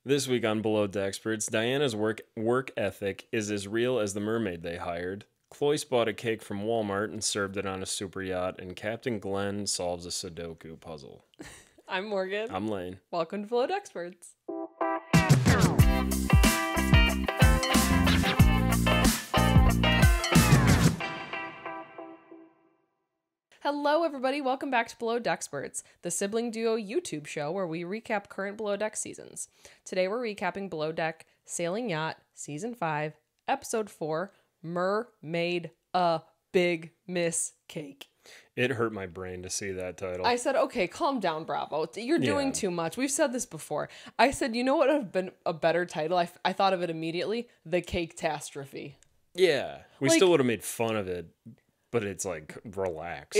This week on Below Deck Experts, Diana's work ethic is as real as the mermaid they hired. Cloyce bought a cake from Walmart and served it on a super yacht, and Captain Glenn solves a Sudoku puzzle. I'm Morgan. I'm Lane. Welcome to Below Deck Experts. Hello, everybody. Welcome back to Below Deck Experts, the sibling duo YouTube show where we recap current Below Deck seasons. Today, we're recapping Below Deck Sailing Yacht, Season 5, Episode 4, Mermaid a Big Miss Cake. It hurt my brain to see that title. I said, okay, calm down, Bravo. You're doing too much. We've said this before. I said, you know what would have been a better title? I thought of it immediately. The Cake-tastrophe. Yeah. We still would have made fun of it, but it's like, relax.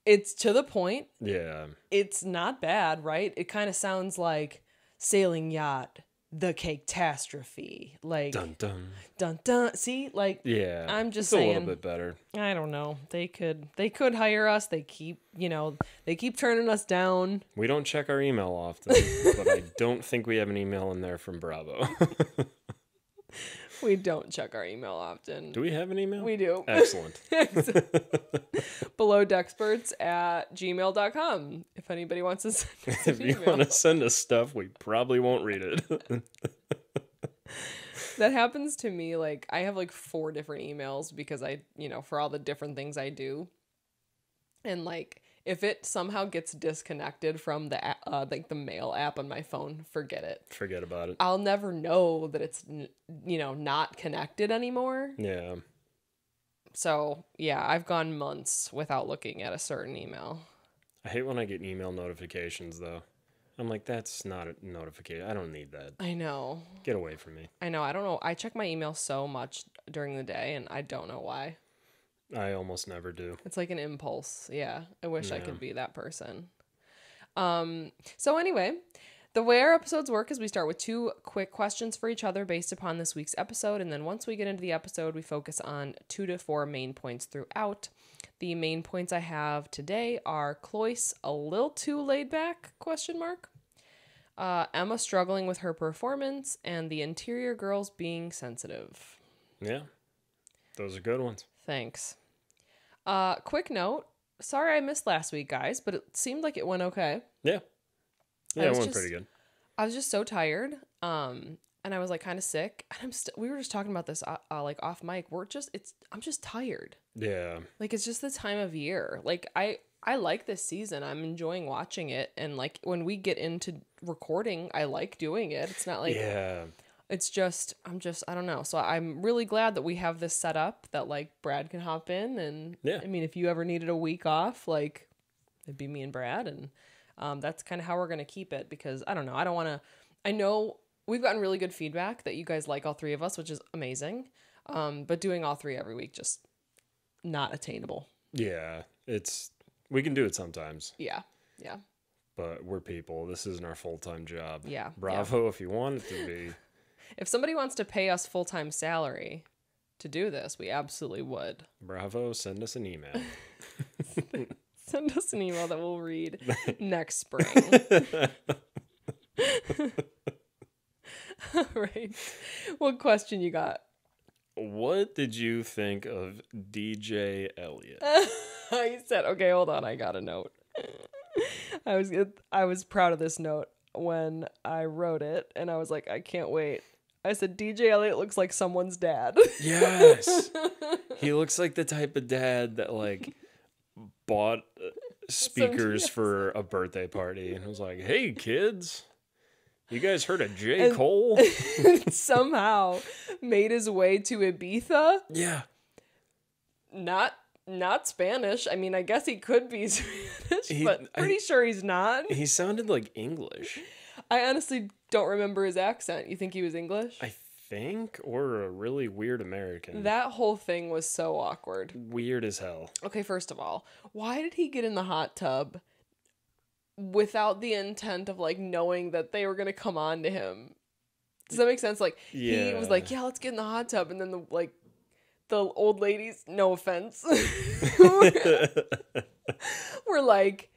It's to the point. Yeah. It's not bad, right? It kind of sounds like Sailing Yacht, the Cake-tastrophe. Like, Dun dun. dun dun. See, like, Yeah. I'm just it's saying. a little bit better. I don't know. They could hire us. They keep turning us down. We don't check our email often, but I don't think we have an email in there from Bravo. We don't check our email often. Do we have an email? We do. Excellent. belowdeckexperts@gmail.com. If anybody wants to send us an If you email. want to send us stuff, we probably won't read it. That happens to me. Like, I have like 4 different emails because for all the different things I do. And like, if it somehow gets disconnected from the the mail app on my phone, forget it. Forget about it. I'll never know that it's not connected anymore. Yeah. So yeah, I've gone months without looking at a certain email. I hate when I get email notifications, though. I'm like, that's not a notification. I don't need that. I know. Get away from me. I know. I don't know. I check my email so much during the day, and I don't know why. I almost never do. It's like an impulse. Yeah. I wish I Yeah. could be that person. So anyway, the way our episodes work is we start with 2 quick questions for each other based upon this week's episode. And then once we get into the episode, we focus on 2 to 4 main points throughout. The main points I have today are Cloyce a little too laid back, ? Emma struggling with her performance, and the interior girls being sensitive. Yeah. Those are good ones. Thanks. Quick note. Sorry I missed last week, guys, but it seemed like it went okay. Yeah. Yeah, it went pretty good. I was just so tired. And I was like kind of sick. And we were just talking about this like off mic. I'm just tired. Yeah. Like, it's just the time of year. Like, I like this season. I'm enjoying watching it. And like, when we get into recording, I like doing it. It's not like, yeah. It's just, I don't know. So I'm really glad that we have this set up that like Brad can hop in. And yeah. I mean, if you ever needed a week off, like, it'd be me and Brad. And that's kind of how we're going to keep it, because I don't know. I know we've gotten really good feedback that you guys like all 3 of us, which is amazing. But doing all 3 every week, just not attainable. Yeah. We can do it sometimes. Yeah. Yeah. But we're people. This isn't our full-time job. Yeah. Bravo if you want it to be. If somebody wants to pay us full-time salary to do this, we absolutely would. Bravo, send us an email. Send us an email that we'll read next spring. All right. What question you got? What did you think of DJ Elliott? I said, okay, hold on. I got a note. I was proud of this note when I wrote it, and I was like, I can't wait. I said, DJ Elliott looks like someone's dad. Yes. He looks like the type of dad that like bought speakers for a birthday party and was like, hey kids, you guys heard of J. Cole? Somehow made his way to Ibiza. Yeah. Not Spanish. I mean, I guess he could be Spanish, but pretty sure he's not. He sounded like English. I honestly don't remember his accent. You think he was English? I think, or a really weird American. That whole thing was so awkward. Weird as hell. Okay, first of all, why did he get in the hot tub without the intent of like knowing that they were going to come on to him? Does that make sense? Like, he was like, yeah, let's get in the hot tub. And then the old ladies, no offense, were like,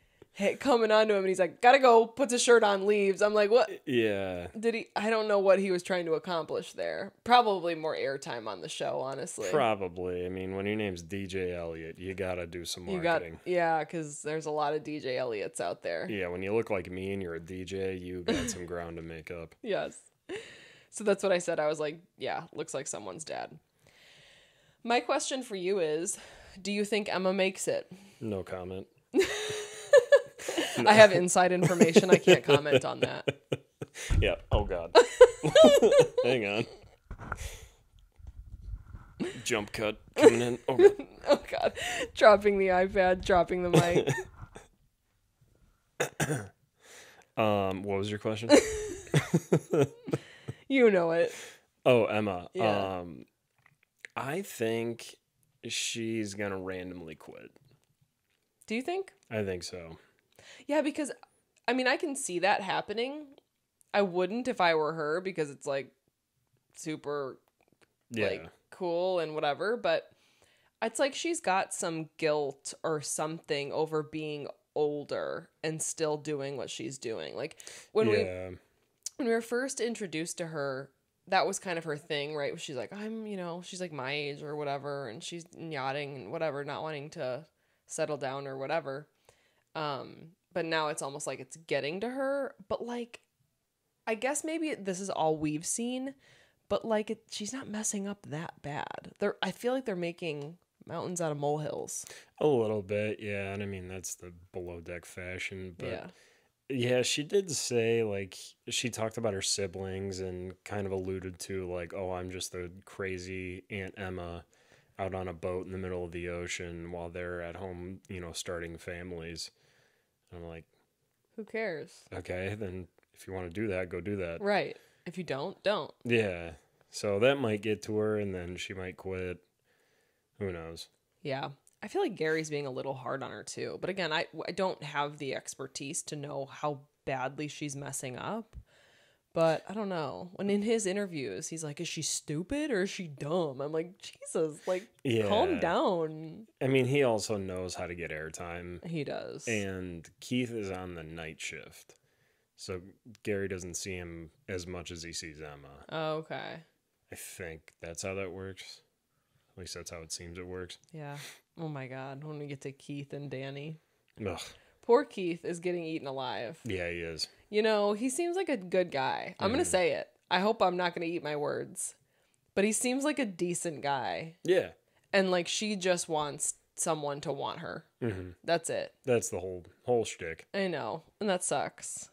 coming onto him, and he's like, gotta go, puts his shirt on, leaves. I'm like, what? Yeah. I don't know what he was trying to accomplish there. Probably more airtime on the show, honestly. Probably. I mean, when your name's DJ Elliott, you gotta do some marketing. Yeah, because there's a lot of DJ Elliots out there. Yeah, when you look like me and you're a DJ, you got some ground to make up. Yes. So that's what I said. I was like, yeah, looks like someone's dad. My question for you is, do you think Emma makes it? No comment. I have inside information. I can't comment on that. Yeah. Oh, God. Hang on. Jump cut coming in. Oh, God. Oh, God. Dropping the iPad, dropping the mic. What was your question? You know it. Oh, Emma. Yeah. I think she's going to randomly quit. Do you think? I think so. Yeah, because, I mean, I can see that happening. I wouldn't if I were her, because it's, like, super, like, cool and whatever. But it's like she's got some guilt or something over being older and still doing what she's doing. Like, when we were first introduced to her, that was kind of her thing, right? She's like, she's like my age or whatever, and she's yachting and whatever, not wanting to settle down or whatever. But now it's almost like it's getting to her. But, like, I guess maybe this is all we've seen, but, like, she's not messing up that bad. I feel like they're making mountains out of molehills. A little bit, yeah. And I mean, that's the below deck fashion. But yeah, she did say, like, she talked about her siblings and kind of alluded to, like, oh, I'm just a crazy Aunt Emma out on a boat in the middle of the ocean while they're at home, starting families. And I'm like, who cares? Okay, then if you want to do that, go do that. Right. If you don't. Yeah. So that might get to her, and then she might quit. Who knows? Yeah. I feel like Gary's being a little hard on her, too. But again, I don't have the expertise to know how badly she's messing up. But I don't know. When in his interviews, he's like, is she stupid or is she dumb? I'm like, Jesus, like, calm down. I mean, he also knows how to get airtime. He does. And Keith is on the night shift. So Gary doesn't see him as much as he sees Emma. Oh, okay. I think that's how that works. At least that's how it seems it works. Yeah. Oh, my God. When we get to Keith and Danny. Ugh. Poor Keith is getting eaten alive. Yeah, he is. He seems like a good guy. I'm going to say it. I hope I'm not going to eat my words. But he seems like a decent guy. Yeah. And, like, she just wants someone to want her. Mm-hmm. That's it. That's the whole shtick. I know. And that sucks.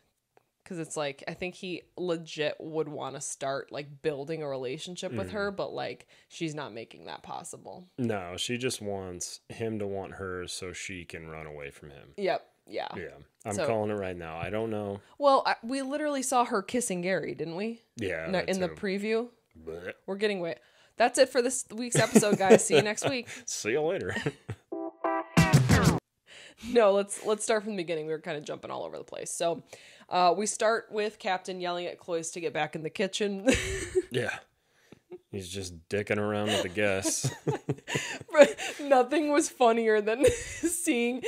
Because it's like, I think he legit would want to start, like, building a relationship with her. But, like, she's not making that possible. No, she just wants him to want her so she can run away from him. Yep. Yeah. Yeah. I'm calling it right now. I don't know. Well, we literally saw her kissing Gary, didn't we? Yeah. In the preview. Blech. We're getting way. That's it for this week's episode, guys. See you next week. See you later. No, let's start from the beginning. We were kind of jumping all over the place. So we start with Captain yelling at Cloyce to get back in the kitchen. Yeah. He's just dicking around with the guests. Nothing was funnier than seeing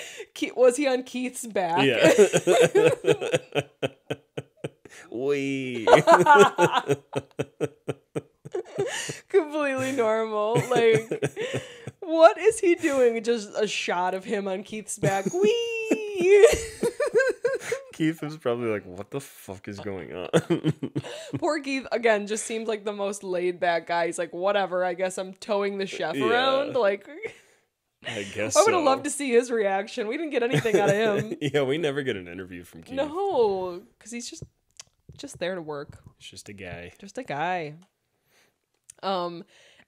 was he on Keith's back? Yeah. Wee. Completely normal. Like, what is he doing? Just a shot of him on Keith's back. Wee. Keith was probably like, what the fuck is going on? Poor Keith, again, just seems like the most laid back guy. He's like, whatever, I guess I'm towing the chef around. Like, I guess I would have loved to see his reaction. We didn't get anything out of him. Yeah, we never get an interview from Keith. No, because he's just there to work. He's just a guy. Just a guy.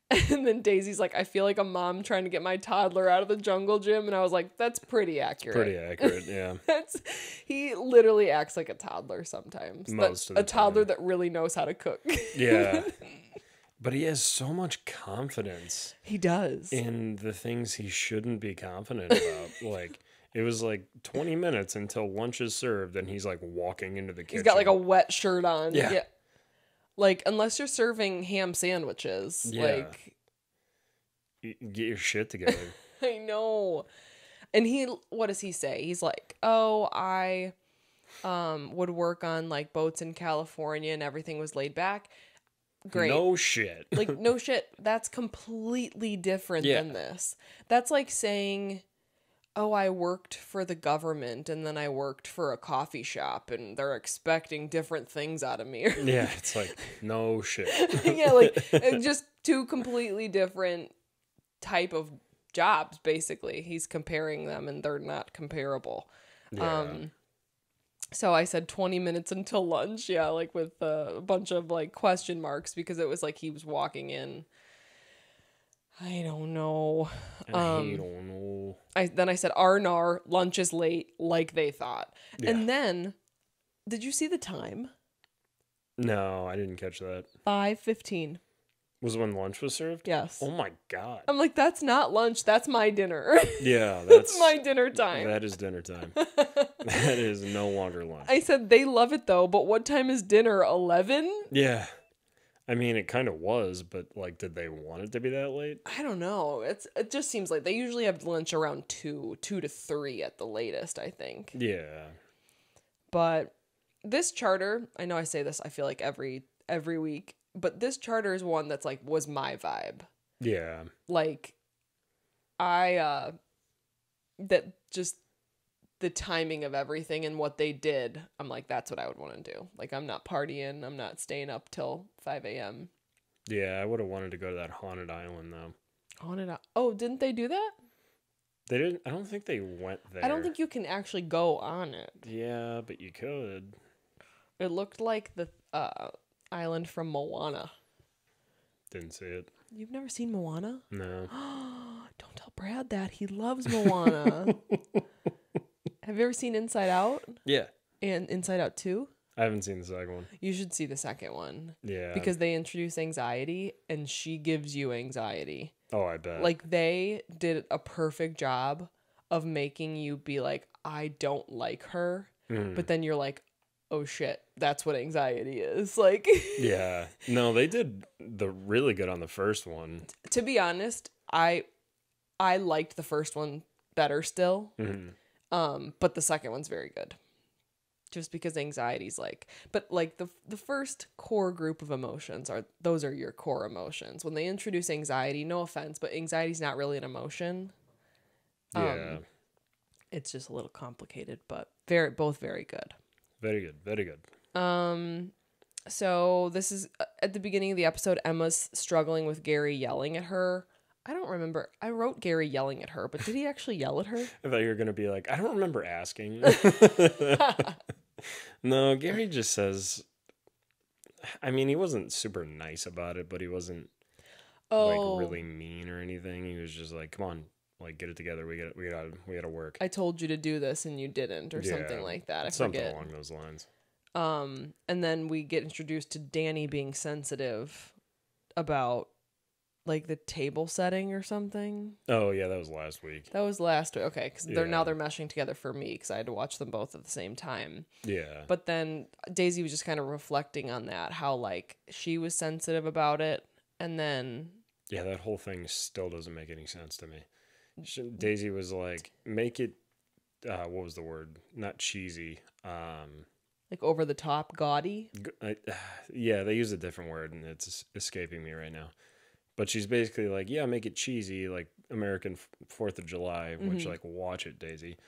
And then Daisy's like, I feel like a mom trying to get my toddler out of the jungle gym. And I was like, that's pretty accurate. Pretty accurate, yeah. He literally acts like a toddler sometimes. Most of the a toddler that really knows how to cook. Yeah. But he has so much confidence. He does. In the things he shouldn't be confident about. Like, it was like 20 minutes until lunch is served and he's like walking into the kitchen. He's got like a wet shirt on. Yeah. Like, unless you're serving ham sandwiches, like... Get your shit together. I know. And what does he say? He's like, oh, I would work on like boats in California and everything was laid back. Great. No shit. Like, no shit. That's completely different than this. That's like saying, oh, I worked for the government and then I worked for a coffee shop and they're expecting different things out of me. Yeah, it's like, no shit. Yeah, like just two completely different type of jobs, basically. He's comparing them and they're not comparable. Yeah. So I said 20 minutes until lunch, yeah, like with a bunch of like question marks because it was like he was walking in. I don't know. I don't know. Then I said, Arnar, lunch is late, like they thought. Yeah. And then, did you see the time? No, I didn't catch that. 5:15. Was it when lunch was served? Yes. Oh my God. I'm like, that's not lunch, that's my dinner. Yeah, That's my dinner time. That is dinner time. That is no longer lunch. I said, they love it though, but what time is dinner? 11? Yeah. I mean, it kind of was, but like, did they want it to be that late? I don't know. It just seems like they usually have lunch around 2 to 3 at the latest, I think. Yeah. But this charter, I know I say this, I feel like every week, but this charter is one that's like, was my vibe. Yeah. Like, that just the timing of everything and what they did, I'm like, that's what I would want to do. Like, I'm not partying. I'm not staying up till 5 a.m. Yeah, I would have wanted to go to that haunted island, though. Oh, didn't they do that? They didn't. I don't think they went there. I don't think you can actually go on it. Yeah, but you could. It looked like the island from Moana. Didn't see it. You've never seen Moana? No. Don't tell Brad that. He loves Moana. Have you ever seen Inside Out? Yeah. And Inside Out 2? I haven't seen the second one. You should see the second one. Yeah. Because they introduce anxiety, and she gives you anxiety. Oh, I bet. Like, they did a perfect job of making you be like, I don't like her. But then you're like, oh shit, that's what anxiety is. Like, yeah. No, they did the really good on the first one. To be honest, I liked the first one better still. But the second one's very good. Just because anxiety's like, but like the first core group of emotions those are your core emotions. When they introduce anxiety, no offense, but anxiety's not really an emotion. Yeah. It's just a little complicated, but both very good. Very good. Very good. So this is at the beginning of the episode, Emma's struggling with Gary yelling at her. I don't remember. I wrote Gary yelling at her, but did he actually yell at her? I thought you were going to be like, I don't remember asking. No, Gary just says, I mean, he wasn't super nice about it, but he wasn't like really mean or anything. He was just like, come on, like, get it together. We gotta work. I told you to do this and you didn't, or something like that. I something forget. along those lines. And then we get introduced to Danny being sensitive about like the table setting or something. Oh yeah, that was last week. That was last week. Okay, because they're meshing together for me because I had to watch them both at the same time. Yeah. But then Daisy was just kind of reflecting on that, how like she was sensitive about it, and then yeah, that whole thing still doesn't make any sense to me. Daisy was like, make it. What was the word? Not cheesy. Like over the top, gaudy. Yeah, they use a different word, and it's escaping me right now. But she's basically like, yeah, make it cheesy, like American 4th of July, which, like, watch it, Daisy.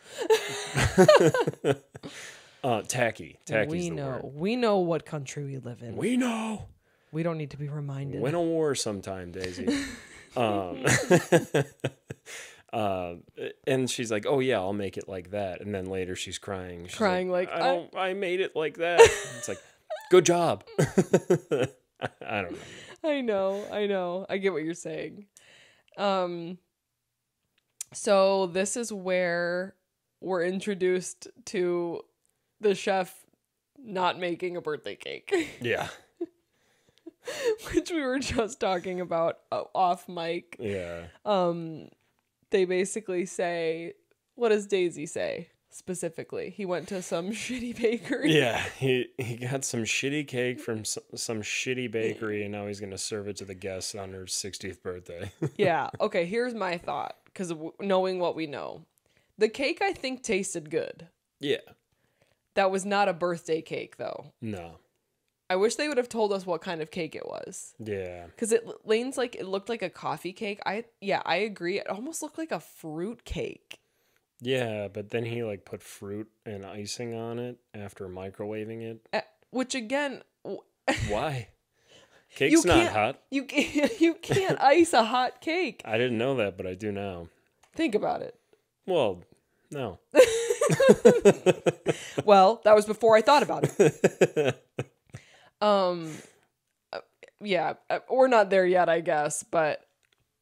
Tacky. Tacky's the word. We know what country we live in. We know. We don't need to be reminded. Win a war sometime, Daisy. And she's like, oh, yeah, I'll make it like that. And then later she's crying. She's like I made it like that. It's like, good job. I don't know. I know. I get what you're saying. So this is where we're introduced to the chef not making a birthday cake. Yeah. Which we were just talking about off mic. Yeah. They basically say, what does Daisy say? Specifically, he went to some shitty bakery. Yeah, he got some shitty cake from some shitty bakery, and now he's going to serve it to the guests on her 60th birthday. Yeah, okay, here's my thought, because knowing what we know. The cake, I think, tasted good. Yeah. That was not a birthday cake, though. No. I wish they would have told us what kind of cake it was. Yeah. Because it looked like a coffee cake. I agree. It almost looked like a fruit cake. Yeah, but then he like put fruit and icing on it after microwaving it. Which again, why? Cake's not hot. You can't ice a hot cake. I didn't know that, but I do now. Think about it. Well, no. Well, that was before I thought about it. Yeah, we're not there yet, I guess, but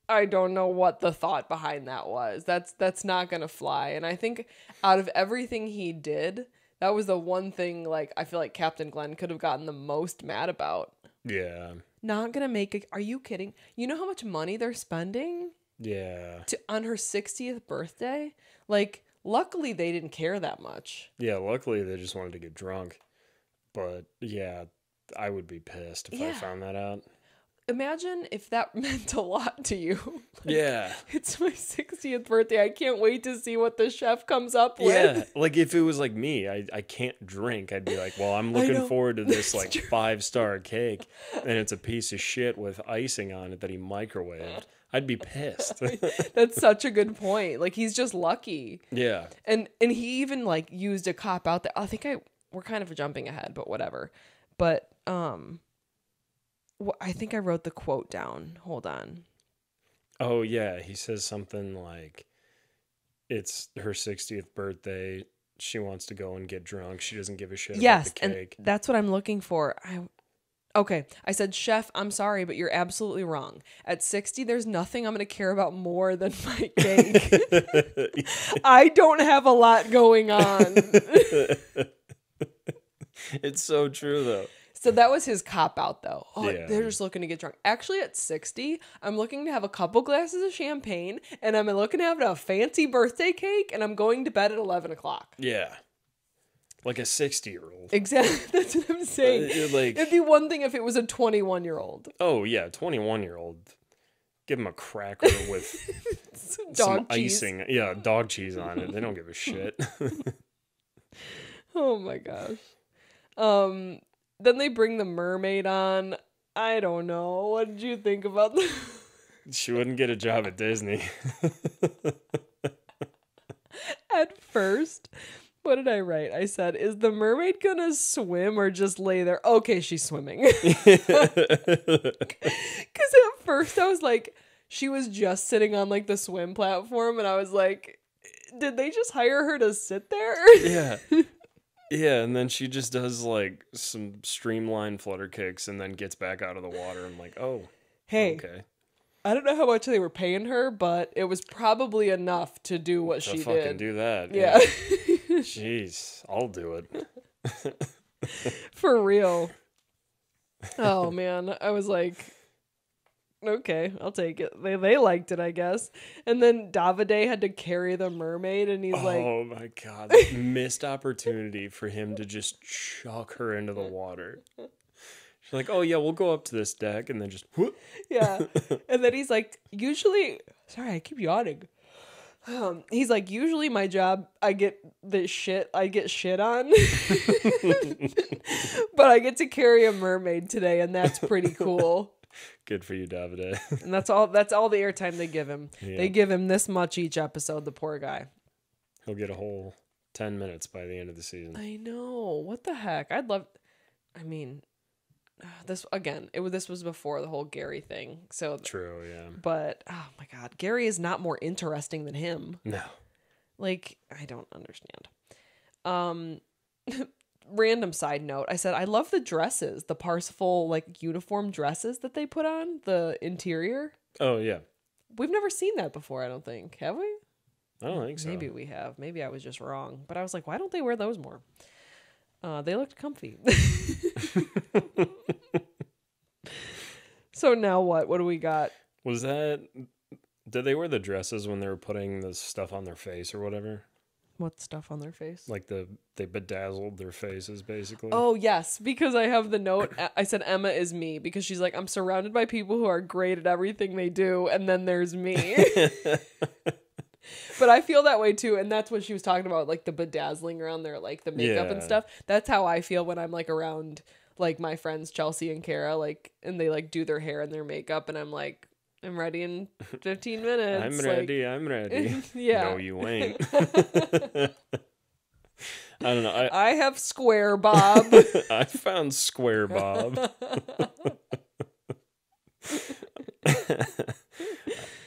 I don't know what the thought behind that was. That's not gonna fly. And I think out of everything he did, that was the one thing like I feel like Captain Glenn could have gotten the most mad about. Yeah. Not gonna make it. Are you kidding? You know how much money they're spending? Yeah. On her 60th birthday? Like, luckily they didn't care that much. Yeah, luckily they just wanted to get drunk. But yeah, I would be pissed if I found that out. Imagine if that meant a lot to you. Like, yeah. It's my 60th birthday. I can't wait to see what the chef comes up with. Yeah. Like if it was like me, I can't drink. I'd be like, well, I'm looking forward to this like 5-star cake. And it's a piece of shit with icing on it that he microwaved. I'd be pissed. That's such a good point. Like he's just lucky. Yeah. And he even like used a cop out there. We're kind of jumping ahead, but whatever. But I think I wrote the quote down. Hold on. Oh, yeah. He says something like, it's her 60th birthday. She wants to go and get drunk. She doesn't give a shit about the cake. And that's what I'm looking for. Okay. I said, Chef, I'm sorry, but you're absolutely wrong. At 60, there's nothing I'm going to care about more than my cake. I don't have a lot going on. It's so true, though. So that was his cop-out, though. Oh, yeah. They're just looking to get drunk. Actually, at 60, I'm looking to have a couple glasses of champagne, and I'm looking to have a fancy birthday cake, and I'm going to bed at 11 o'clock. Yeah. Like a 60-year-old. Exactly. That's what I'm saying. It'd be one thing if it was a 21-year-old. Oh, yeah. 21-year-old. Give him a cracker with some icing. Yeah, dog cheese on it. They don't give a shit. Oh, my gosh. Then they bring the mermaid on. I don't know. What did you think about that? She wouldn't get a job at Disney. At first, what did I write? I said, is the mermaid gonna swim or just lay there? Okay, she's swimming. Because at first I was like, she was just sitting on like the swim platform, and I was like, did they just hire her to sit there? Yeah. Yeah, and then she just does like some streamlined flutter kicks and then gets back out of the water. I'm like, oh, hey, okay. I don't know how much they were paying her, but it was probably enough to do what she fucking did. Do that. Yeah. Jeez, I'll do it. For real. Oh man, I was like, okay, I'll take it. They liked it, I guess. And then Davide had to carry the mermaid, and he's like, oh my god, missed opportunity for him to just chuck her into the water. She's like, oh yeah, we'll go up to this deck, and then just whoop. Yeah. And then he's like, sorry, I keep yawning. He's like, usually my job, I get shit on, but I get to carry a mermaid today, and that's pretty cool. Good for you, Davide. And that's all the airtime they give him. Yeah. They give him this much each episode, the poor guy. He'll get a whole 10 minutes by the end of the season. I know. What the heck? This was before the whole Gary thing. So true, yeah. But oh my god, Gary is not more interesting than him. No. Like, I don't understand. Random side note, I said I love the dresses, the Parsifal like uniform dresses that they put on, the interior. Oh yeah. We've never seen that before, I don't think. Have we? I don't think so. Maybe we have. Maybe I was just wrong. But I was like, why don't they wear those more? They looked comfy. So now what? What do we got? Did they wear the dresses when they were putting the stuff on their face or whatever? What stuff on their face? Like they bedazzled their faces, basically. Oh, yes, because I have the note. I said Emma is me because she's like, I'm surrounded by people who are great at everything they do, and then there's me. But I feel that way too, and that's what she was talking about, like the bedazzling around their like the makeup and stuff. That's how I feel when I'm like around like my friends Chelsea and Kara, like, and they like do their hair and their makeup, and I'm like, I'm ready in 15 minutes. I'm ready. Like, I'm ready. Yeah. No, you ain't. I don't know. I have Square Bob. I found Square Bob.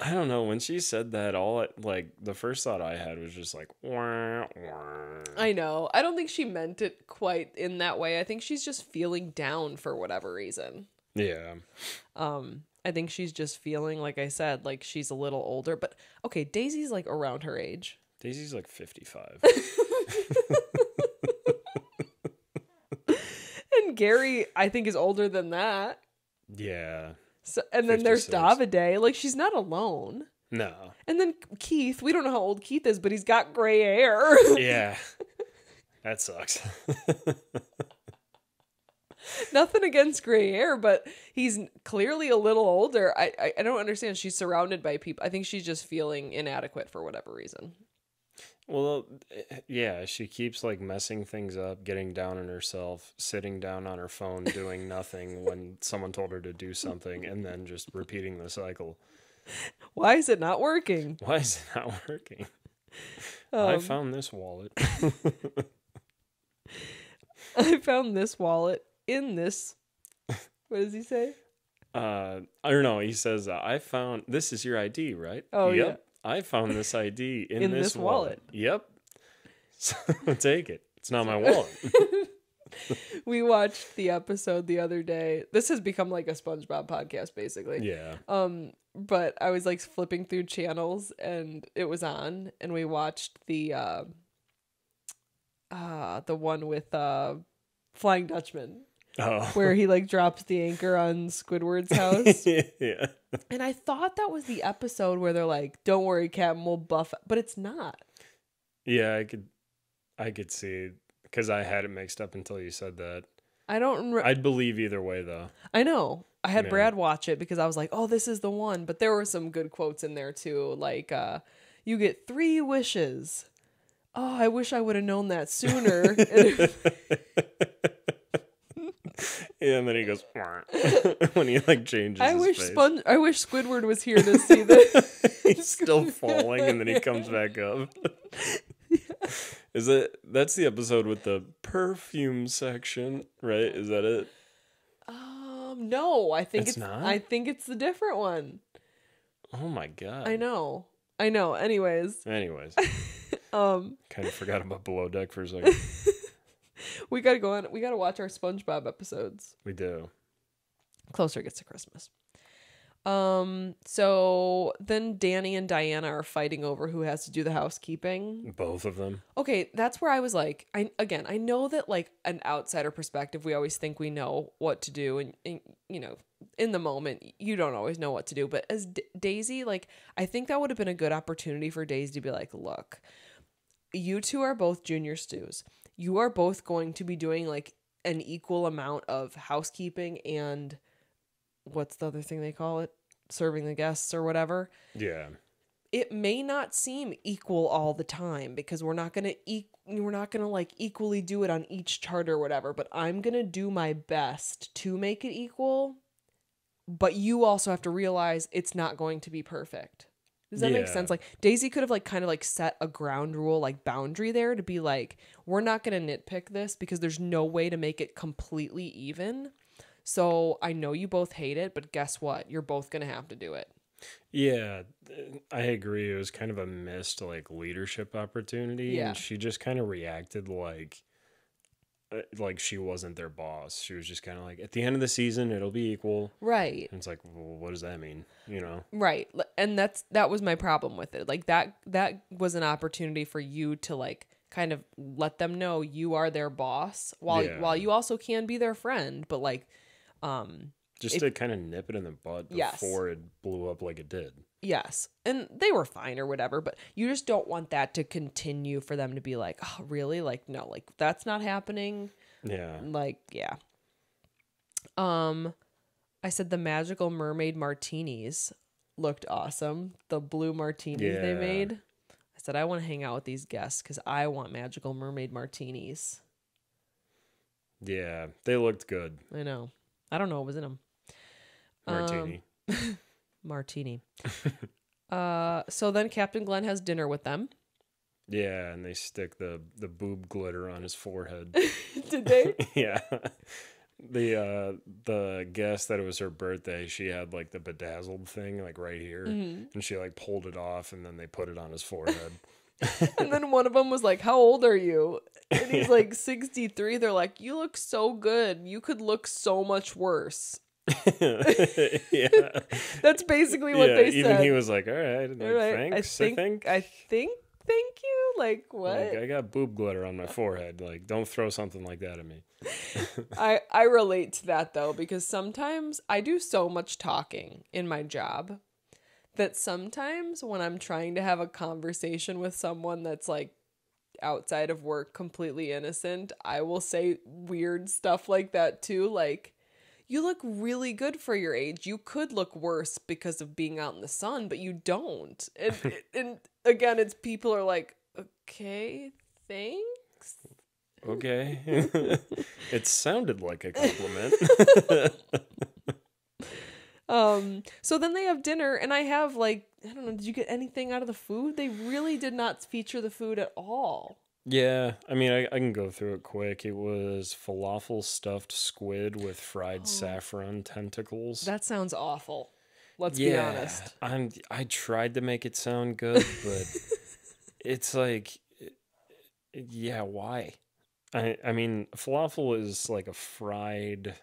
I don't know. When she said that, the first thought I had was just like, wah, wah. I know. I don't think she meant it quite in that way. I think she's just feeling down for whatever reason. Yeah. I think she's just feeling, like I said, like she's a little older. But okay, Daisy's like around her age. Daisy's like 55. And Gary, I think, is older than that. Yeah. So, and then 56. there's Davide. Like, she's not alone. No. And then Keith, we don't know how old Keith is, but he's got gray hair. Yeah. That sucks. Nothing against gray hair, but he's clearly a little older. I don't understand. She's surrounded by people. I think she's just feeling inadequate for whatever reason. Well, yeah, she keeps like messing things up, getting down on herself, sitting down on her phone, doing nothing when someone told her to do something, and then just repeating the cycle. Why is it not working? Why is it not working? I found this wallet. I found this wallet in this. What does he say? I don't know. He says, I found, this is your ID, right? Oh, yep. yeah. I found this ID in this wallet. Yep. So take it. It's not my wallet. We watched the episode the other day. This has become like a SpongeBob podcast, basically. Yeah. But I was like flipping through channels and it was on, and we watched the one with Flying Dutchman. Oh. Where he like drops the anchor on Squidward's house. Yeah. And I thought that was the episode where they're like, "Don't worry, Captain, we'll buff," but it's not. Yeah, I could see, because I had it mixed up until you said that. I'd believe either way though. I know. I had Brad watch it because I was like, "Oh, this is the one." But there were some good quotes in there too, like you get 3 wishes. Oh, I wish I would have known that sooner. Yeah, and then he goes when he like changes his face. I wish Squidward was here to see this. He's still falling, and then he comes back up. Yeah. That's the episode with the perfume section, right? Is that it? No, I think it's not. I think it's the different one. Oh my god. I know. Anyways. Kind of forgot about Below Deck for a second. We gotta go on. We gotta watch our SpongeBob episodes. We do. Closer it gets to Christmas. So then Danny and Diana are fighting over who has to do the housekeeping. Both of them. Okay, that's where I was like, I know that like an outsider perspective, we always think we know what to do, and you know, in the moment, you don't always know what to do. But as Daisy, like, I think that would have been a good opportunity for Daisy to be like, look, you two are both junior stews. You are both going to be doing like an equal amount of housekeeping and what's the other thing they call it? Serving the guests or whatever. Yeah. It may not seem equal all the time because we're not going to like equally do it on each chart or whatever, but I'm going to do my best to make it equal. But you also have to realize it's not going to be perfect. Does that make sense? Like Daisy could have like kind of like set a ground rule, like boundary there to be like, we're not going to nitpick this because there's no way to make it completely even. So I know you both hate it, but guess what? You're both going to have to do it. Yeah, I agree. It was kind of a missed like leadership opportunity. Yeah. And she just kind of reacted like she wasn't their boss. She was just kind of like, at the end of the season, it'll be equal. Right. And it's like, well, what does that mean? You know? Right. And that was my problem with it. Like that was an opportunity for you to like kind of let them know you are their boss while you also can be their friend, but like just to kind of nip it in the bud before it blew up like it did. Yes. And they were fine or whatever, but you just don't want that to continue for them to be like, oh, really? Like, no, like that's not happening. Yeah. Like, yeah. I said the magical mermaid martinis looked awesome. The blue martinis they made. I I said, I want to hang out with these guests because I want magical mermaid martinis. Yeah, they looked good. I know. I don't know what was in them. Martini. Martini. So then Captain Glenn has dinner with them. Yeah, and they stick the boob glitter on his forehead. Did they? Yeah. The guest that it was her birthday, she had like the bedazzled thing like right here, and she like pulled it off, and then they put it on his forehead. And then one of them was like, how old are you? And he's like 63. They're like, you look so good. You could look so much worse. Yeah. That's basically what they said. Even he was like, all right, like, right. thanks. I think thank you. Like, what? Like, I got boob glitter on my forehead. Like, don't throw something like that at me. I relate to that though, because sometimes I do so much talking in my job that sometimes when I'm trying to have a conversation with someone that's like outside of work, completely innocent, I will say weird stuff like that too. Like, you look really good for your age. You could look worse because of being out in the sun, but you don't. And again, it's people are like, okay, thanks. Okay. It sounded like a compliment. So then they have dinner, and I have like, I don't know, did you get anything out of the food? They really did not feature the food at all. Yeah, I mean, I can go through it quick. It was falafel stuffed squid with fried saffron tentacles. That sounds awful. Let's be honest. I tried to make it sound good, but it's like, yeah, why? I mean, falafel is like a fried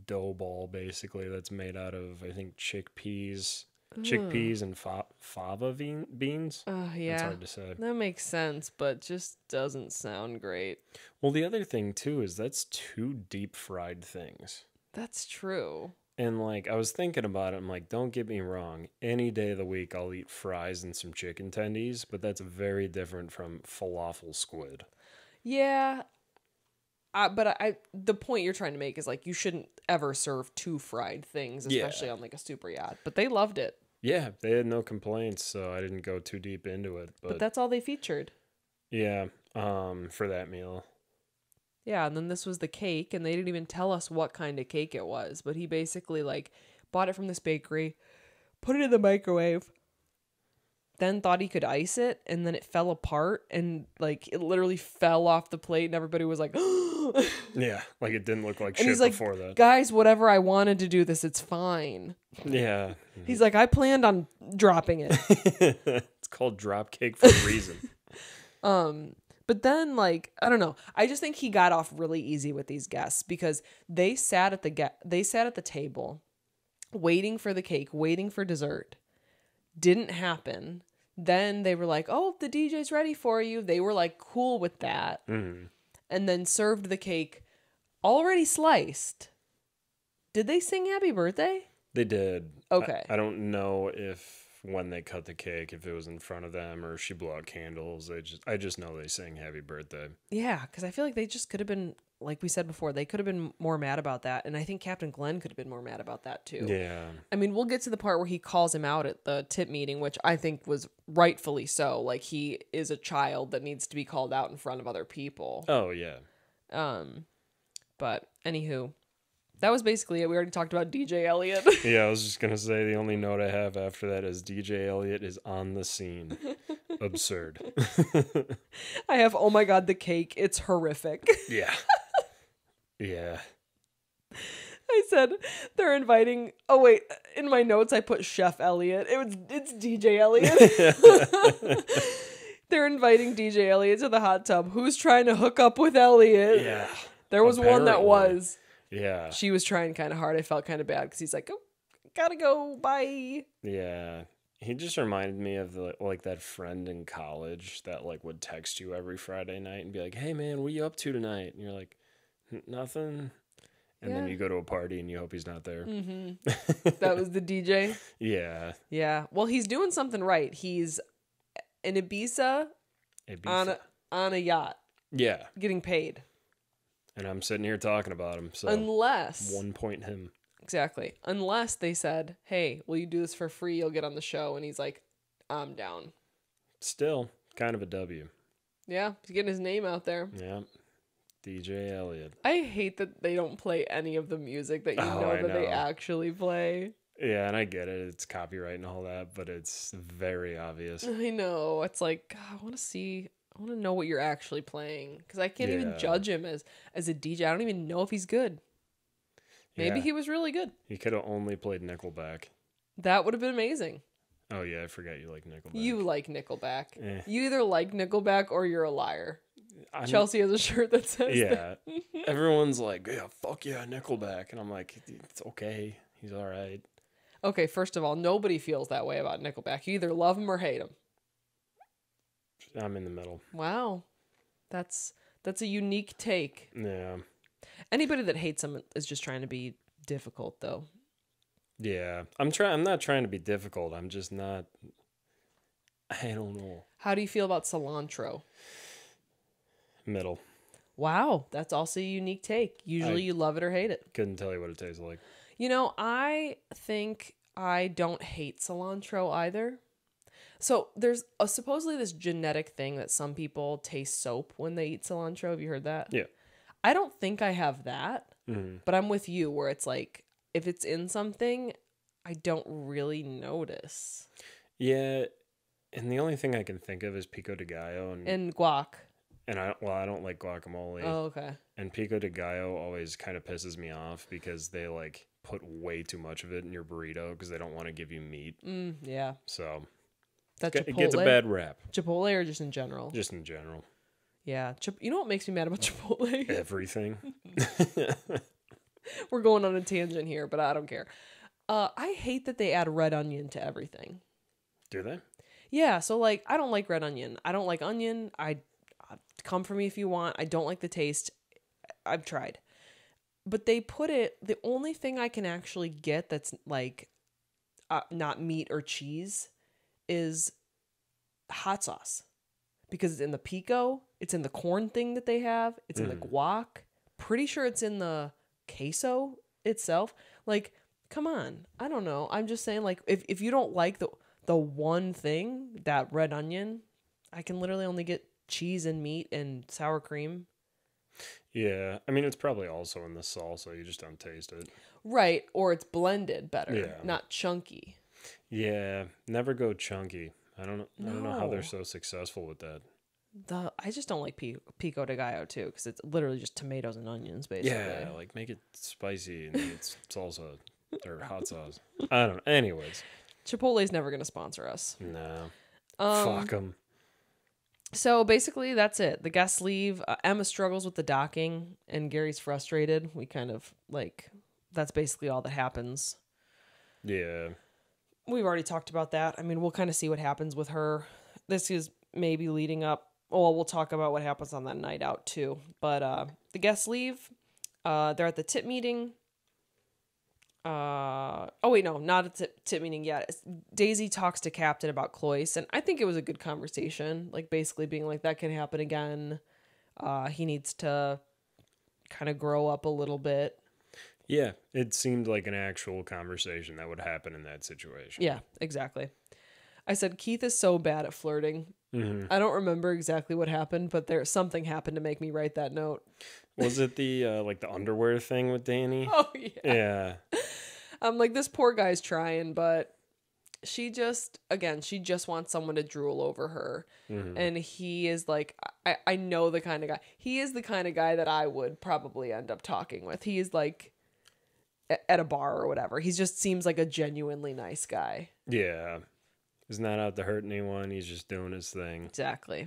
dough ball, basically, that's made out of, I think, chickpeas and fava beans. Oh, yeah. It's hard to say. That makes sense, but just doesn't sound great. Well, the other thing, too, is that's two deep fried things. That's true. And, like, I was thinking about it. I'm like, don't get me wrong. Any day of the week, I'll eat fries and some chicken tendies, but that's very different from falafel squid. Yeah. But the point you're trying to make is, like, you shouldn't ever serve two fried things, especially on, like, a super yacht. But they loved it. Yeah, they had no complaints, so I didn't go too deep into it. But that's all they featured. Yeah, for that meal. Yeah, and then this was the cake, and they didn't even tell us what kind of cake it was. But he basically, like, bought it from this bakery, put it in the microwave, then thought he could ice it, and then it fell apart, and, like, it literally fell off the plate, and everybody was like, yeah, like it didn't look like and shit he's like, before that. Guys, whatever, I wanted to do this, it's fine. Yeah. He's like, I planned on dropping it. It's called drop cake for a reason. But then, like, I don't know. I just think he got off really easy with these guests because they sat at the table waiting for the cake, waiting for dessert. Didn't happen. Then they were like, oh, the DJ's ready for you. They were, like, cool with that. Mm-hmm. And then served the cake already sliced. Did they sing happy birthday? They did. Okay. I don't know if when they cut the cake, if it was in front of them or she blew out candles. I just know they sang happy birthday. Yeah, because I feel like they just could have been, like we said before, they could have been more mad about that. And I think Captain Glenn could have been more mad about that too. Yeah. I mean, we'll get to the part where he calls him out at the tip meeting, which I think was rightfully so. Like, he is a child that needs to be called out in front of other people. Oh, yeah. But anywho, that was basically it. We already talked about DJ Elliott. Yeah, I was just going to say the only note I have after that is DJ Elliott is on the scene. Absurd. I have, oh my God, the cake. It's horrific. Yeah. Yeah. I said they're inviting, oh wait, in my notes I put Chef Elliott. It's DJ Elliott. They're inviting DJ Elliott to the hot tub. Who's trying to hook up with Elliott? Yeah. There was one that was. Yeah. She was trying kind of hard. I felt kind of bad because he's like, oh, gotta go. Bye. Yeah. He just reminded me of like that friend in college that like would text you every Friday night and be like, hey man, what are you up to tonight? And you're like, nothing. And then you go to a party and you hope he's not there. Mm-hmm. That was the DJ? Yeah. Yeah. Well, he's doing something right. He's in Ibiza. On a yacht. Yeah. Getting paid. And I'm sitting here talking about him. So unless 1 point him. Exactly. Unless they said, hey, will you do this for free? You'll get on the show. And he's like, I'm down. still kind of a W. Yeah, he's getting his name out there. Yeah. DJ Elliott. I hate that they don't play any of the music that I they know. actually play. Yeah, and I get it. It's copyright and all that, but it's very obvious. I know. It's like, God, I want to know what you're actually playing, because I can't even judge him as a DJ. I don't even know if he's good. Maybe he was really good. He could have only played Nickelback. That would have been amazing. Oh, yeah, I forgot you like Nickelback. You like Nickelback. You either like Nickelback or you're a liar. Chelsea has a shirt that says that. Everyone's like, yeah, fuck yeah, Nickelback. And I'm like, it's okay. He's all right. Okay, first of all, nobody feels that way about Nickelback. You either love him or hate him. I'm in the middle. Wow. That's a unique take. Yeah. Anybody that hates him is just trying to be difficult, though. Yeah. I'm not trying to be difficult. I'm just not. I don't know. How do you feel about cilantro? Middle. Wow, that's also a unique take. Usually you love it or hate it. Couldn't tell you what it tastes like. You know, I think I don't hate cilantro either. So there's supposedly this genetic thing that some people taste soap when they eat cilantro. Have you heard that? Yeah. I don't think I have that, but I'm with you where it's like, if it's in something, I don't really notice. Yeah, and the only thing I can think of is pico de gallo and guac. And I don't like guacamole. Oh, okay. And pico de gallo always kind of pisses me off because they like put way too much of it in your burrito because they don't want to give you meat. Yeah. So it gets a bad rap. Chipotle or just in general? Just in general. Yeah. You know what makes me mad about Chipotle? Everything. We're going on a tangent here, but I don't care. I hate that they add red onion to everything. Do they? Yeah. So like, I don't like red onion. I don't like onion. Come for me if you want. I don't like the taste. I've tried. But they put it, the only thing I can actually get that's like not meat or cheese is hot sauce. Because it's in the pico, it's in the corn thing that they have, it's in the guac. Pretty sure it's in the queso itself. Like, come on. I don't know. I'm just saying, like, if you don't like the one thing, that red onion, I can literally only get cheese and meat and sour cream. Yeah. I mean, it's probably also in the salsa. You just don't taste it. Right. Or it's blended better. Yeah. Not chunky. Yeah. Never go chunky. I don't know how they're so successful with that. I just don't like pico de gallo too, because it's literally just tomatoes and onions, basically. Yeah, like make it spicy and it's salsa or hot sauce. I don't know. Anyways. Chipotle's never going to sponsor us. No. Fuck them. So basically, that's it. The guests leave. Emma struggles with the docking, and Gary's frustrated. We kind of that's basically all that happens. Yeah. We've already talked about that. I mean, we'll kind of see what happens with her. This is maybe leading up. Well, we'll talk about what happens on that night out too. But the guests leave. They're at the tip meeting. Oh wait, no, not a tip meeting yet. Daisy talks to Captain about Cloyce, and I think it was a good conversation. Like basically being like, that can happen again. He needs to kind of grow up a little bit. Yeah, it seemed like an actual conversation that would happen in that situation. Yeah, exactly. I said Keith is so bad at flirting. I don't remember exactly what happened, but something happened to make me write that note. Was it the like the underwear thing with Danny? Oh yeah. Yeah. I'm like, this poor guy's trying, but she just wants someone to drool over her. And he is like, I know the kind of guy. He is the kind of guy that I would probably end up talking with. He is like at a bar or whatever. He just seems like a genuinely nice guy. Yeah. He's not out to hurt anyone. He's just doing his thing. Exactly.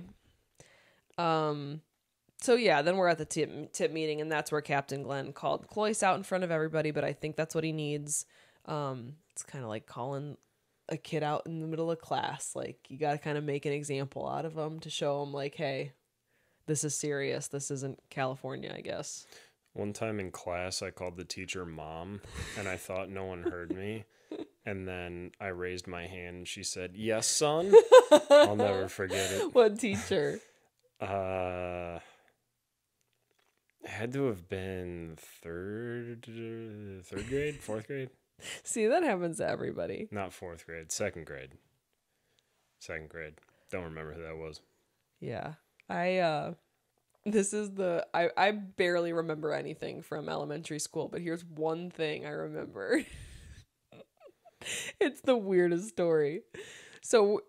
So yeah, then we're at the tip meeting, and that's where Captain Glenn called Cloyce out in front of everybody, but I think that's what he needs. It's kind of like calling a kid out in the middle of class. Like, you got to kind of make an example out of him to show him, like, hey, this is serious. This isn't California, I guess. One time in class, I called the teacher Mom, and I thought no one heard me. And then I raised my hand, and she said, "Yes, son." I'll never forget it. What teacher? It had to have been third grade, fourth grade. See, that happens to everybody. Not fourth grade, second grade. Don't remember who that was. Yeah. I barely remember anything from elementary school, but here's one thing I remember. It's the weirdest story. So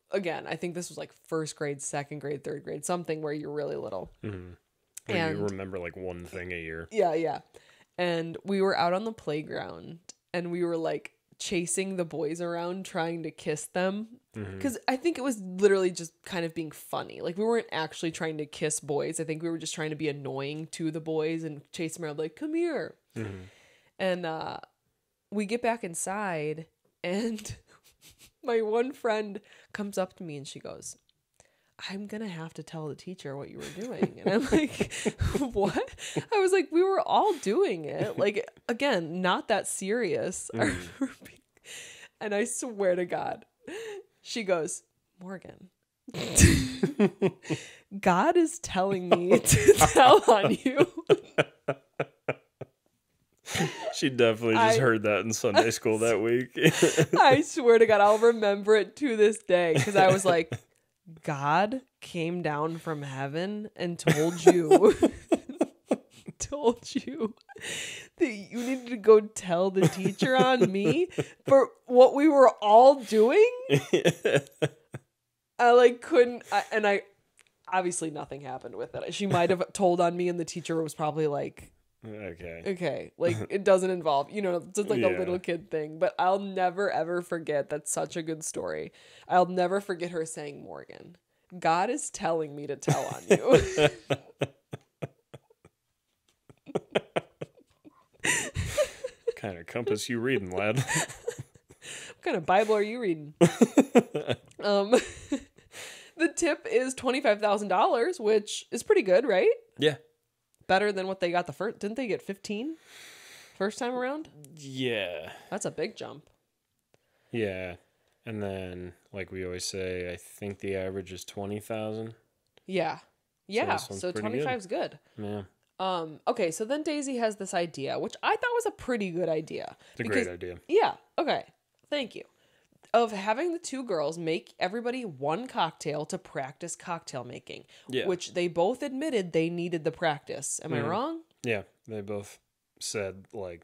again, I think this was like first grade, second grade, third grade, something where you're really little. Mm-hmm. And you remember like one thing a year. Yeah. And we were out on the playground and we were like chasing the boys around trying to kiss them. Because I think it was literally just kind of being funny. Like we weren't actually trying to kiss boys. I think we were just trying to be annoying to the boys and chase them around like, come here. And we get back inside and my one friend comes up to me and she goes, I'm going to have to tell the teacher what you were doing. And I'm like, what? I was like, we were all doing it. Like, again, not that serious. And I swear to God, she goes, Morgan, God is telling me to tell on you. She definitely just heard that in Sunday school that week. I swear to God, I'll remember it to this day. Because I was like, God came down from heaven and told you that you needed to go tell the teacher on me for what we were all doing. I like couldn't, and I obviously nothing happened with it. She might have told on me and the teacher was probably like, okay, like it doesn't involve, it's just like a little kid thing, but I'll never ever forget. That's such a good story. I'll never forget her saying, Morgan, God is telling me to tell on you. What kind of compass you reading, lad? What kind of Bible are you reading? The tip is $25,000, which is pretty good, right? Yeah. Better than what they got the first. Didn't they get 15 first time around? Yeah. That's a big jump. Yeah. And then, like we always say, I think the average is 20,000. Yeah. Yeah. So 25 is good. Yeah. Okay, so then Daisy has this idea, which I thought was a pretty good idea. It's a great idea. Yeah. Okay. Thank you. Of having the two girls make everybody one cocktail to practice cocktail making, which they both admitted they needed the practice. Am I wrong? Yeah, they both said, like,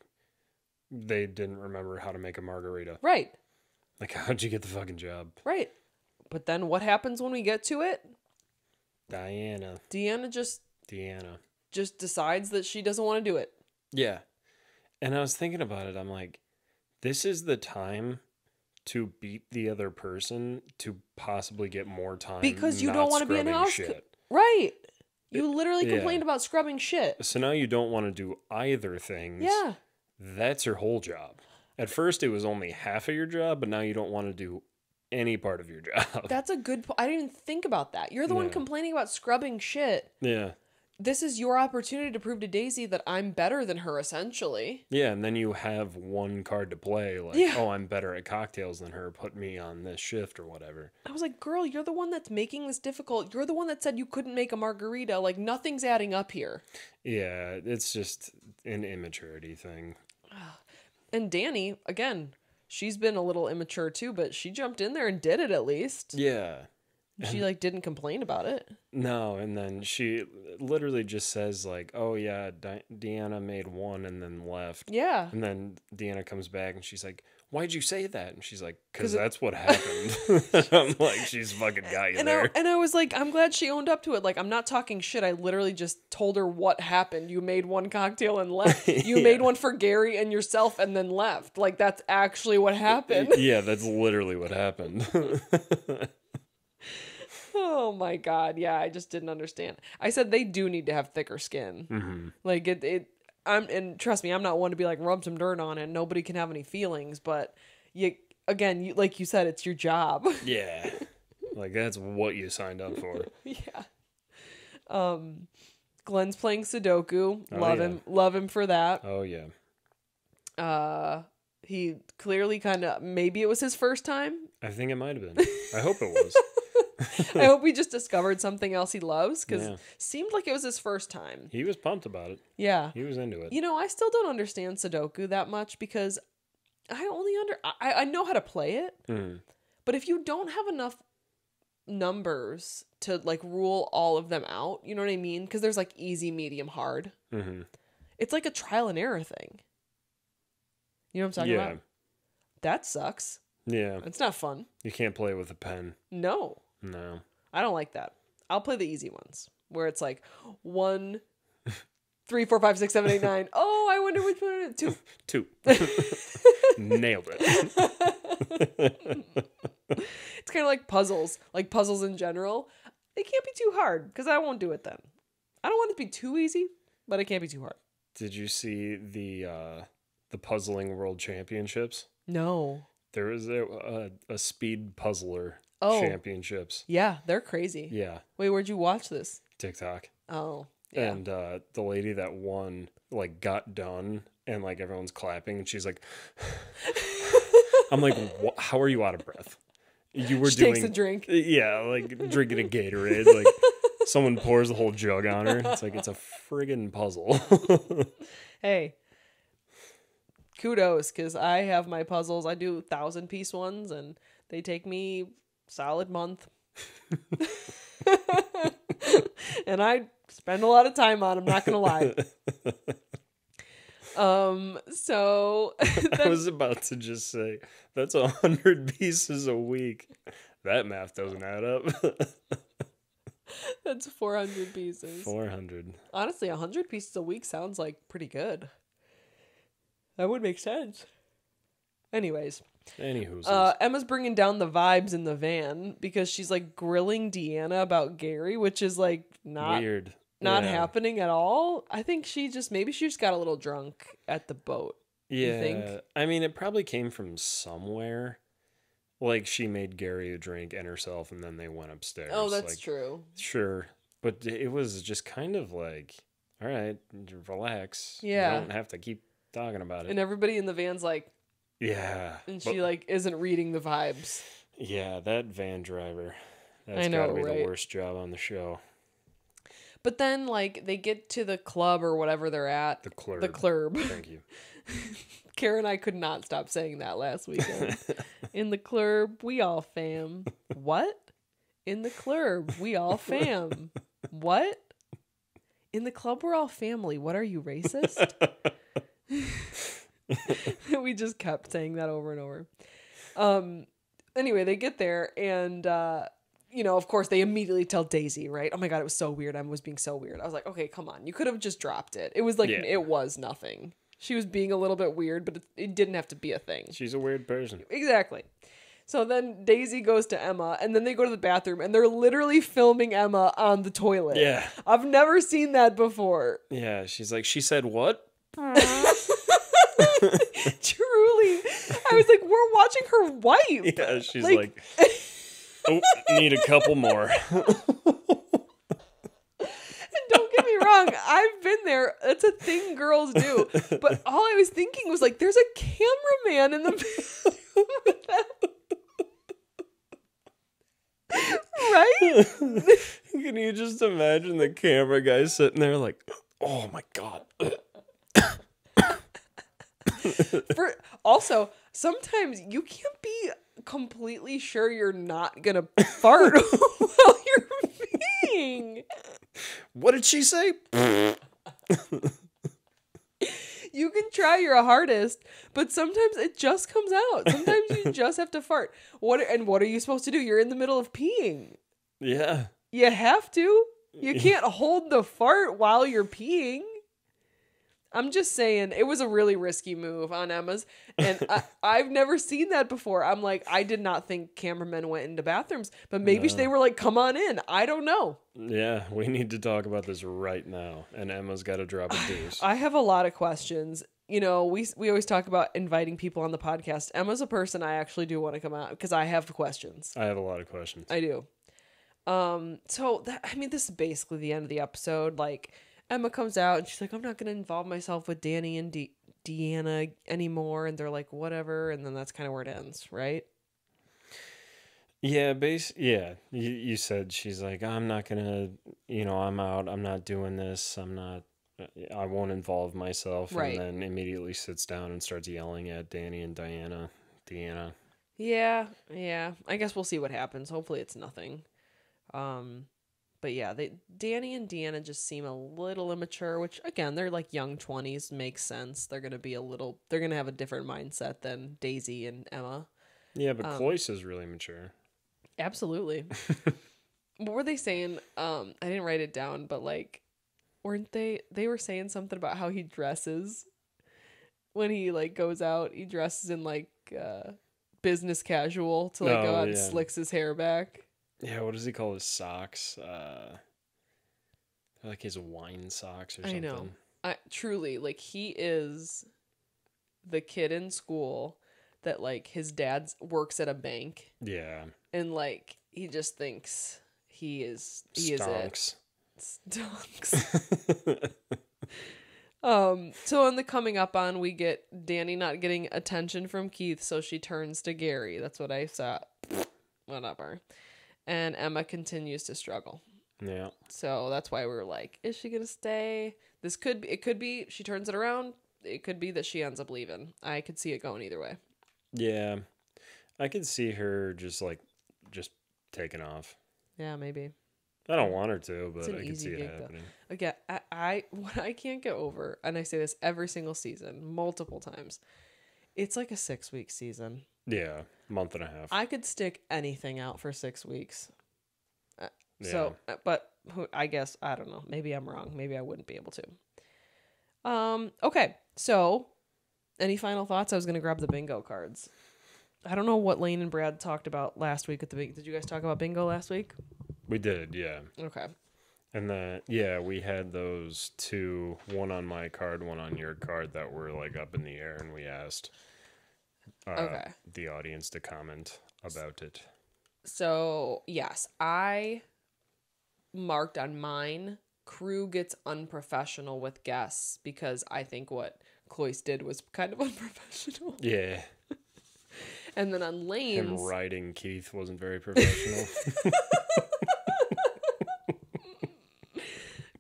they didn't remember how to make a margarita. Right. Like, how'd you get the fucking job? Right. But then what happens when we get to it? Deanna just decides that she doesn't want to do it. Yeah. And I was thinking about it. I'm like, this is the time to beat the other person to possibly get more time. Because you don't want to be in house. Right. You literally complained about scrubbing shit. So now you don't want to do either things. Yeah. That's your whole job. At first it was only half of your job, but now you don't want to do any part of your job. That's a good point. I didn't even think about that. You're the one complaining about scrubbing shit. Yeah. This is your opportunity to prove to Daisy that I'm better than her, essentially. Yeah, and then you have one card to play, like, oh, I'm better at cocktails than her, put me on this shift or whatever. I was like, girl, you're the one that's making this difficult. You're the one that said you couldn't make a margarita. Like, nothing's adding up here. Yeah, it's just an immaturity thing. And Danny, again, she's been a little immature too, but she jumped in there and did it at least. Yeah. She like didn't complain about it. No, and then she literally just says like, "Oh yeah, Deanna made one and then left." Yeah. And then Deanna comes back and she's like, "Why'd you say that?" And she's like, "'Cause that's what happened." I'm like, she's fucking got you there. And I was like, I'm glad she owned up to it. Like, I'm not talking shit. I literally just told her what happened. You made one cocktail and left. You made one for Gary and yourself and then left. Like, that's actually what happened. Yeah, that's literally what happened. Oh my God. Yeah, I just didn't understand. I said they do need to have thicker skin. Mm-hmm. Like and trust me, I'm not one to be like, rub some dirt on it. Nobody can have any feelings, but like you said, it's your job. Yeah. Like that's what you signed up for. Yeah. Glenn's playing Sudoku. Love him for that. Oh yeah. He clearly maybe it was his first time. I think it might have been. I hope it was. I hope we just discovered something else he loves, because it seemed like it was his first time. He was pumped about it. Yeah. He was into it. I still don't understand Sudoku that much, because I know how to play it, but if you don't have enough numbers to like rule all of them out. You know what I mean? Because there's like easy, medium, hard. Mm-hmm. It's like a trial and error thing. You know what I'm talking about? That sucks. Yeah. It's not fun. You can't play with a pen. No. I don't like that. I'll play the easy ones where it's like 1, 3, 4, 5, 6, 7, 8, 9. Oh, I wonder which one. 2. 2. Nailed it. It's kind of like puzzles in general. They can't be too hard because I won't do it then. I don't want it to be too easy, but it can't be too hard. Did you see the puzzling world championships? No. There was a speed puzzler championships. Yeah, they're crazy. Yeah. Wait, where'd you watch this? TikTok. Oh, yeah. And the lady that won like got done and like everyone's clapping and she's like, I'm like, how are you out of breath? You were takes a drink. Yeah, like drinking a Gatorade. Like someone pours the whole jug on her. It's like it's a friggin' puzzle. Hey, kudos, because I have my puzzles. I do 1,000-piece ones, and they take me solid month. And I spend a lot of time on them, not gonna lie. So I was about to just say that's 100 pieces a week. That math doesn't add up. That's 400 pieces. 400. Honestly, 100 pieces a week sounds like pretty good. That would make sense. Anyways. Anywho. Emma's bringing down the vibes in the van because she's like grilling Deanna about Gary, which is like not weird. Not happening at all. I think maybe she just got a little drunk at the boat. Yeah. You think? I mean, it probably came from somewhere. Like she made Gary a drink and herself, and then they went upstairs. Oh, that's true. Sure. But it was just kind of like, all right, relax. Yeah. You don't have to keep talking about it. And everybody in the van's like, yeah. And she like isn't reading the vibes. Yeah, that van driver. That's I know, gotta be right? the worst job on the show. But then like they get to the club or whatever they're at. The club. The club. Thank you. Kara and I could not stop saying that last weekend. In the club, we all fam. What? In the club, we all fam. What? In the club, we're all family. What, are you racist? We just kept saying that over and over. Anyway, they get there and, of course they immediately tell Daisy, right? Oh my God, it was so weird. Emma was being so weird. I was like, okay, come on. You could have just dropped it. It was like, It was nothing. She was being a little bit weird, but it didn't have to be a thing. She's a weird person. Exactly. So then Daisy goes to Emma, and then they go to the bathroom, and they're literally filming Emma on the toilet. Yeah. I've never seen that before. Yeah, she's like, she said what? Truly. I was like, we're watching her wipe. Yeah, she's like oh, need a couple more. Don't get me wrong, I've been there. It's a thing girls do. But all I was thinking was like, there's a cameraman in the bathroom with that. Right? Can you just imagine the camera guy sitting there like, oh my God. Also, sometimes you can't be completely sure you're not gonna fart while you're peeing. What did she say? You can try your hardest, but sometimes it just comes out. Sometimes you just have to fart. What are you supposed to do? You're in the middle of peeing. Yeah. You have to. You can't hold the fart while you're peeing. I'm just saying, it was a really risky move on Emma's, and I've never seen that before. I'm like, I did not think cameramen went into bathrooms, but maybe they were like, come on in. I don't know. Yeah, we need to talk about this right now, and Emma's got to drop a deuce. I have a lot of questions. We always talk about inviting people on the podcast. Emma's a person I actually do want to come out because I have questions. I have a lot of questions. I do. This is basically the end of the episode. Like, Emma comes out and she's like, I'm not going to involve myself with Danny and Deanna anymore. And they're like, whatever. And then that's kind of where it ends, right? Yeah, you said she's like, I'm not going to, I'm out. I'm not doing this. I won't involve myself. Right. And then immediately sits down and starts yelling at Danny and Deanna. Yeah. I guess we'll see what happens. Hopefully it's nothing. But yeah, Danny and Deanna just seem a little immature, which again, they're like young 20s, makes sense. They're gonna have a different mindset than Daisy and Emma. Yeah, but Cloyce is really mature. Absolutely. What were they saying? I didn't write it down, but like, weren't they were saying something about how he dresses when he like goes out. He dresses in like business casual to like go out and slicks his hair back. Yeah, what does he call his socks? Like his wine socks or something. I know. Truly, like, he is the kid in school that like his dad works at a bank. Yeah. And like he just thinks he is it. Stonks. So in the coming up on, we get Danny not getting attention from Keith, so she turns to Gary. That's what I saw. Whatever. And Emma continues to struggle. Yeah. So that's why we were like, is she gonna stay? It could be she turns it around. It could be that she ends up leaving. I could see it going either way. Yeah. I could see her just taking off. Yeah, maybe. I don't want her to, but I can see it happening. Again, what I can't get over, and I say this every single season, multiple times, it's like a 6-week season. Yeah, month and a half. I could stick anything out for 6 weeks. So, but I guess, I don't know. Maybe I'm wrong. Maybe I wouldn't be able to. Okay, so any final thoughts? I was going to grab the bingo cards. I don't know what Lane and Brad talked about last week at the bingo. Did you guys talk about bingo last week? We did, yeah. Okay. And we had those two, one on my card, one on your card, that were like up in the air, and we asked the audience to comment about it. So, yes, I marked on mine, crew gets unprofessional with guests, because I think what Cloyce did was kind of unprofessional. Yeah. And then on Lane's... Him riding Keith wasn't very professional.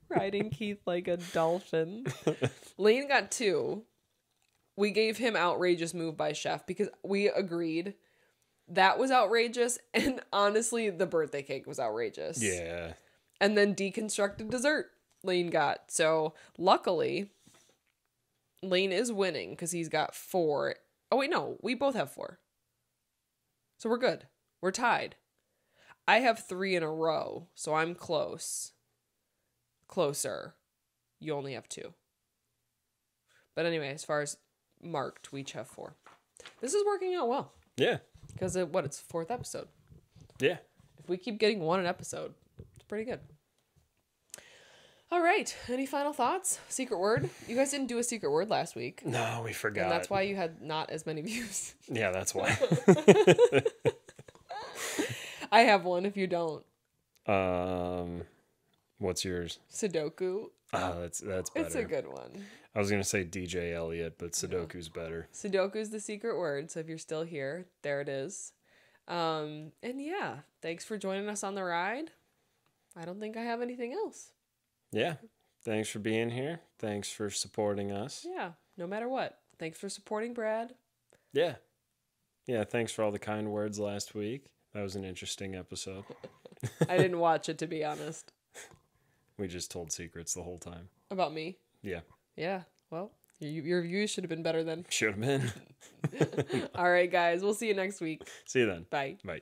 Riding Keith like a dolphin. Lane got 2. We gave him outrageous move by chef because we agreed that was outrageous, and honestly, the birthday cake was outrageous. Yeah. And then deconstructed dessert Lane got. So luckily, Lane is winning because he's got 4. Oh wait, no, we both have 4. So we're good. We're tied. I have 3 in a row, so I'm closer. You only have 2. But anyway, as far as marked, we each have 4. This is working out well. Yeah. Because it's 4th episode. Yeah. If we keep getting 1 an episode, it's pretty good. All right. Any final thoughts? Secret word? You guys didn't do a secret word last week. No, we forgot. And that's why you had not as many views. Yeah, that's why. I have one if you don't. What's yours? Sudoku. Oh, that's better. It's a good one. I was going to say DJ Elliott, but Sudoku's better. Sudoku's the secret word, so if you're still here, there it is. And yeah, thanks for joining us on the ride. I don't think I have anything else. Yeah, thanks for being here. Thanks for supporting us. Yeah, no matter what. Thanks for supporting Brad. Yeah. Yeah, thanks for all the kind words last week. That was an interesting episode. I didn't watch it, to be honest. We just told secrets the whole time. About me? Yeah. Yeah. Well, your views should have been better then. Should have been. All right, guys. We'll see you next week. See you then. Bye. Bye.